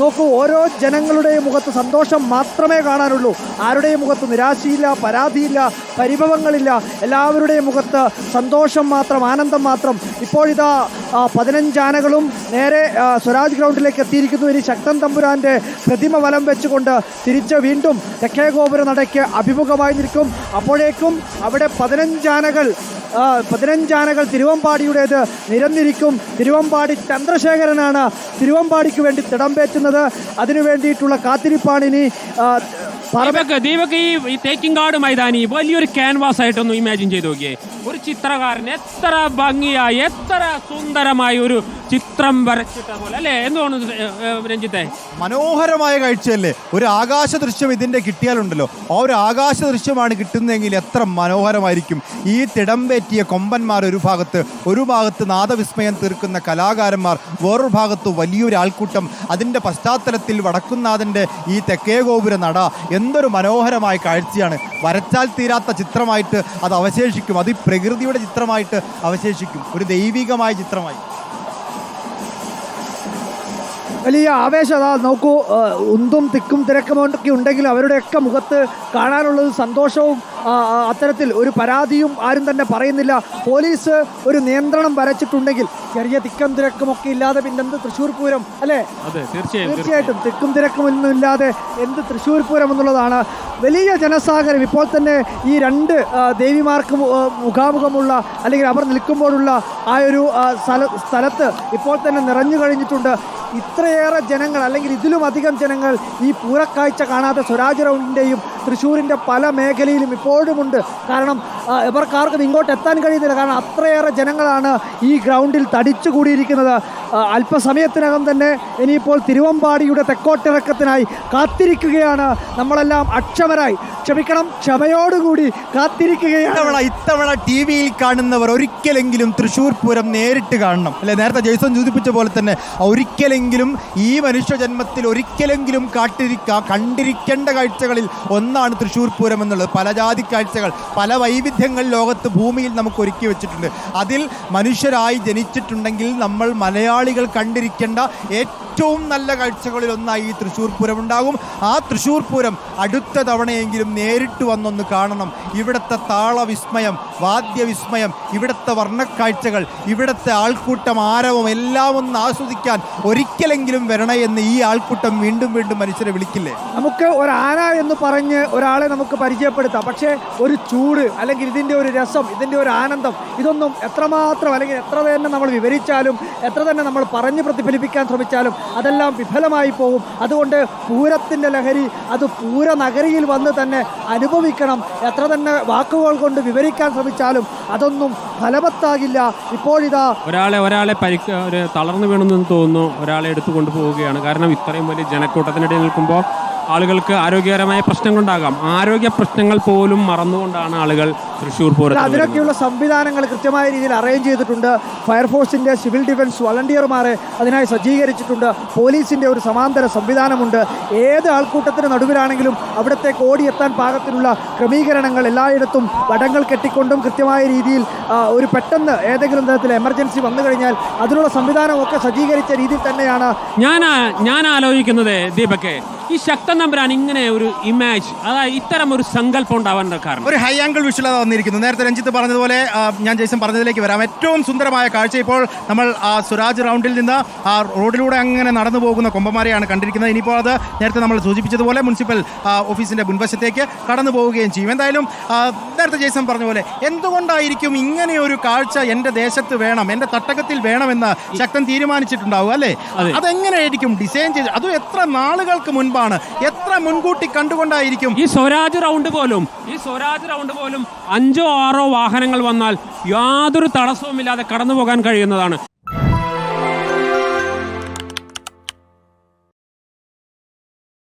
നോക്കൂ, ഓരോ ജനങ്ങളുടെയും മുഖത്ത് സന്തോഷം മാത്രമേ കാണാനുള്ളൂ. ആരുടെയും മുഖത്ത് നിരാശയില്ല, പരാതിയില്ല, പരിഭവങ്ങളില്ല. എല്ലാവരുടെയും മുഖത്ത് സന്തോഷം മാത്രം, ആനന്ദം മാത്രം. ഇപ്പോഴിതാ 15 ആനകളും നേരെ സ്വരാജ് ഗ്രൗണ്ടിലേക്ക് എത്തിയിരിക്കുന്നു. ഇനി ശക്തൻ തമ്പുരാൻ്റെ പ്രതിമ വലം വെച്ചുകൊണ്ട് തിരിച്ച് വീണ്ടും തെക്കേ ഗോപുര നടയ്ക്ക് അഭിമുഖമായി നിൽക്കും. അപ്പോഴേക്കും അവിടെ 15 ആനകൾ തിരുവമ്പാടിയുടേത് നിരന്നിരിക്കും. തിരുവമ്പാടി ചന്ദ്രശേഖരനാണ് തിരുവമ്പാടിക്ക് വേണ്ടി തിടമ്പേറ്റുന്നത്. അതിനു വേണ്ടിയിട്ടുള്ള കാത്തിരിപ്പാണ് ഇനി. ദീപക്, ഈ തേക്കിങ്കാട് മൈതാനി വലിയൊരു ക്യാൻവാസ് ആയിട്ടൊന്ന് ഇമാജിൻ ചെയ്ത് നോക്കിയേ. ഒരു ചിത്രകാരൻ എത്ര ഭംഗിയായി, എത്ര സുന്ദരമായി ഒരു ചിത്രം വരച്ചിട്ട പോലെ അല്ലേ? എന്തുകൊണ്ട് രഞ്ജിത്തെ? മനോഹരമായ കാഴ്ചയല്ലേ? ഒരു ആകാശ ദൃശ്യം ഇതിൻ്റെ കിട്ടിയാലുണ്ടല്ലോ, ആ ഒരു ആകാശ ദൃശ്യമാണ് കിട്ടുന്നതെങ്കിൽ എത്ര മനോഹരമായിരിക്കും. ഈ തിടമ്പേറ്റിയ കൊമ്പന്മാർ ഒരു ഭാഗത്ത് നാദവിസ്മയം തീർക്കുന്ന കലാകാരന്മാർ, വേറൊരു ഭാഗത്ത് വലിയൊരു ആൾക്കൂട്ടം. അതിൻ്റെ പശ്ചാത്തലത്തിൽ വടക്കുന്നാഥൻ്റെ ഈ തെക്കേ ഗോപുര നട എന്തൊരു മനോഹരമായ കാഴ്ചയാണ്. വരച്ചാൽ തീരാത്ത ചിത്രമായിട്ട് അത് അവശേഷിക്കും. അത് പ്രകൃതിയുടെ ചിത്രമായിട്ട് അവശേഷിക്കും, ഒരു ദൈവികമായ ചിത്രമായി. വലിയ ആവേശം. നോക്കൂ, ഉന്തും തിക്കും തിരക്കുമൊക്കെ ഉണ്ടെങ്കിൽ അവരുടെയൊക്കെ മുഖത്ത് കാണാനുള്ളത് സന്തോഷവും. അത്തരത്തിൽ ഒരു പരാതിയും ആരും തന്നെ പറയുന്നില്ല. പോലീസ് ഒരു നിയന്ത്രണം വരച്ചിട്ടുണ്ടെങ്കിൽ ചെറിയ തിക്കും തിരക്കുമൊക്കെ ഇല്ലാതെ പിന്നെന്ത് തൃശ്ശൂർ പൂരം അല്ലേ? തീർച്ചയായിട്ടും തിക്കും തിരക്കുമൊന്നും ഇല്ലാതെ എന്ത് തൃശ്ശൂർ പൂരം എന്നുള്ളതാണ്. വലിയ ജനസാഗരം ഇപ്പോൾ തന്നെ ഈ 2 ദേവിമാർക്ക് മുഖാമുഖമുള്ള അല്ലെങ്കിൽ അവർ നിൽക്കുമ്പോഴുള്ള ആ ഒരു സ്ഥലത്ത് ഇപ്പോൾ തന്നെ നിറഞ്ഞു കഴിഞ്ഞിട്ടുണ്ട്. ഇത്രയേറെ ജനങ്ങൾ അല്ലെങ്കിൽ ഇതിലും അധികം ജനങ്ങൾ ഈ പൂരക്കാഴ്ച കാണാതെ സ്വരാജ് റൗണ്ടിൻ്റെയും തൃശ്ശൂരിൻ്റെ പല മേഖലയിലും ഇപ്പോഴുമുണ്ട്. കാരണം ഇവർക്കാർക്കും ഇങ്ങോട്ട് എത്താൻ കഴിയുന്നില്ല. കാരണം അത്രയേറെ ജനങ്ങളാണ് ഈ ഗ്രൗണ്ടിൽ തടിച്ചുകൂടിയിരിക്കുന്നത്. അല്പസമയത്തിനകം തന്നെ ഇനിയിപ്പോൾ തിരുവമ്പാടിയുടെ തെക്കോട്ടിറക്കത്തിനായി കാത്തിരിക്കുകയാണ് നമ്മളെല്ലാം. ക്ഷമയോടുകൂടി കാത്തിരിക്കുകയാണ്. ഇത്തവണ TV-യിൽ കാണുന്നവർ ഒരിക്കലെങ്കിലും തൃശ്ശൂർ പൂരം നേരിട്ട് കാണണം അല്ലെ? നേരത്തെ ജയ്സൺ സൂചിപ്പിച്ച പോലെ തന്നെ ഒരിക്കലെങ്കിലും ഈ മനുഷ്യജന്മത്തിൽ ഒരിക്കലെങ്കിലും കണ്ടിരിക്കേണ്ട കാഴ്ചകളിൽ ഒന്നാണ് തൃശ്ശൂർ പൂരം എന്നുള്ളത്. പല ജാതി കാഴ്ചകൾ, പല വൈവിധ്യങ്ങൾ ലോകത്ത് ഭൂമിയിൽ നമുക്ക് ഒരുക്കി വെച്ചിട്ടുണ്ട്. അതിൽ മനുഷ്യരായി ജനിച്ചിട്ടുണ്ടെങ്കിൽ നമ്മൾ മലയാളികൾ കണ്ടിരിക്കേണ്ട ഏറ്റവും നല്ല കാഴ്ചകളിൽ ഒന്നായി ഈ തൃശ്ശൂർ പൂരം ഉണ്ടാകും. ആ തൃശ്ശൂർ പൂരം അടുത്ത തവണയെങ്കിലും നേരിട്ട് വന്നൊന്ന് കാണണം. ഇവിടുത്തെ താളവിസ്മയം, വാദ്യവിസ്മയം, ഇവിടുത്തെ വർണ്ണക്കാഴ്ചകൾ, ഇവിടുത്തെ ആൾക്കൂട്ടം, ആരവം എല്ലാം ഒന്ന് ആസ്വദിക്കാൻ ഒരിക്കലെങ്കിലും വരണേ എന്ന് ഈ ആൾക്കൂട്ടം വീണ്ടും വീണ്ടും മനുഷ്യരെ വിളിക്കില്ലേ? നമുക്ക് ഒരു ആന എന്ന് പറഞ്ഞ് ഒരാളെ നമുക്ക് പരിചയപ്പെടുത്താം. പക്ഷേ ഒരു ചൂട് അല്ലെങ്കിൽ ഇതിൻ്റെ ഒരു രസം, ഇതിൻ്റെ ഒരു ആനന്ദം, ഇതൊന്നും എത്രമാത്രം അല്ലെങ്കിൽ എത്ര തന്നെ നമ്മൾ വിവരിച്ചാലും എത്ര തന്നെ നമ്മൾ പറഞ്ഞ് പ്രതിഫലിപ്പിക്കാൻ ശ്രമിച്ചാലും അതെല്ലാം വിഫലമായി പോകും. അതുകൊണ്ട് പൂരത്തിൻ്റെ ലഹരി അത് പൂരനഗരിയിൽ വന്ന് തന്നെ അനുഭവിക്കണം. എത്ര തന്നെ വാക്കുകൾ കൊണ്ട് വിവരിക്കാൻ ശ്രമിച്ചാലും അതൊന്നും ഫലവത്താകില്ല. ഇപ്പോഴിതാ ഒരാളെ തളർന്നു വീണെന്ന് തോന്നുന്നു, ഒരാളെ എടുത്തു കൊണ്ടുപോവുകയാണ്. കാരണം ഇത്രയും വലിയ ജനക്കൂട്ടത്തിനിടയിൽ നിൽക്കുമ്പോൾ ആളുകൾക്ക് ആരോഗ്യകരമായ പ്രശ്നങ്ങളുണ്ടാകാം. ആരോഗ്യ പ്രശ്നങ്ങൾ പോലും മറന്നുകൊണ്ടാണ് ആളുകൾ തൃശ്ശൂർ പൂരത്തിൽ. അതിനൊക്കെയുള്ള സംവിധാനങ്ങൾ കൃത്യമായ രീതിയിൽ അറേഞ്ച് ചെയ്തിട്ടുണ്ട്. ഫയർഫോഴ്സിൻ്റെ, സിവിൽ ഡിഫൻസ് വളണ്ടിയർമാരെ അതിനായി സജ്ജീകരിച്ചിട്ടുണ്ട്. പോലീസിൻ്റെ ഒരു സമാന്തര സംവിധാനമുണ്ട്. ഏത് ആൾക്കൂട്ടത്തിന് നടുവിലാണെങ്കിലും അവിടത്തേക്ക് ഓടിയെത്താൻ പാകത്തിലുള്ള ക്രമീകരണങ്ങൾ എല്ലായിടത്തും വടങ്ങൾ കെട്ടിക്കൊണ്ടും കൃത്യമായ രീതിയിൽ ഒരു പെട്ടെന്ന് ഏതെങ്കിലും തരത്തിൽ എമർജൻസി വന്നു കഴിഞ്ഞാൽ അതിനുള്ള സംവിധാനമൊക്കെ സജ്ജീകരിച്ച രീതിയിൽ തന്നെയാണ് ഞാൻ ആലോചിക്കുന്നത്. ദീപക്, ഈ ശക്തൻ തമ്പുരാൻ ഇങ്ങനെ ഒരു ഇമേജ്, അതായത് ഇത്തരം ഒരു സങ്കല്പം ഉണ്ടാവാൻ കാരണം ഒരു ഹൈ ആംഗിൾ വിഷ്വൽ വന്നിരിക്കുന്നു. നേരത്തെ രഞ്ജിത്ത് പറഞ്ഞതുപോലെ, ഞാൻ ജയ്സൺ പറഞ്ഞതിലേക്ക് വരാം. ഏറ്റവും സുന്ദരമായ കാഴ്ച ഇപ്പോൾ നമ്മൾ സ്വരാജ് റൗണ്ടിൽ നിന്ന് ആ റോഡിലൂടെ അങ്ങനെ നടന്നു പോകുന്ന കൊമ്പന്മാരെയാണ് കണ്ടിരിക്കുന്നത്. ഇനിയിപ്പോൾ അത് നേരത്തെ നമ്മൾ സൂചിപ്പിച്ചതുപോലെ മുനിസിപ്പൽ ഓഫീസിൻ്റെ മുൻവശത്തേക്ക് കടന്നു പോവുകയും ചെയ്യും. എന്തായാലും നേരത്തെ ജയ്സൺ പറഞ്ഞ പോലെ എന്തുകൊണ്ടായിരിക്കും ഇങ്ങനെയൊരു കാഴ്ച എൻ്റെ ദേശത്ത് വേണം, എൻ്റെ തട്ടകത്തിൽ വേണമെന്ന് ശക്തൻ തീരുമാനിച്ചിട്ടുണ്ടാവും അല്ലേ? അതെങ്ങനെയായിരിക്കും ഡിസൈൻ ചെയ്ത്? അതും എത്ര നാളുകൾക്ക് മുൻപാണ്, എത്ര മുൻകൂട്ടി കണ്ടുകൊണ്ടായിരിക്കും? ഈ സ്വരാജ് റൗണ്ട് പോലും 5-6 വാഹനങ്ങൾ വന്നാൽ യാതൊരു തടസ്സവുമില്ലാതെ കടന്നു പോകാൻ കഴിയുന്നതാണ്.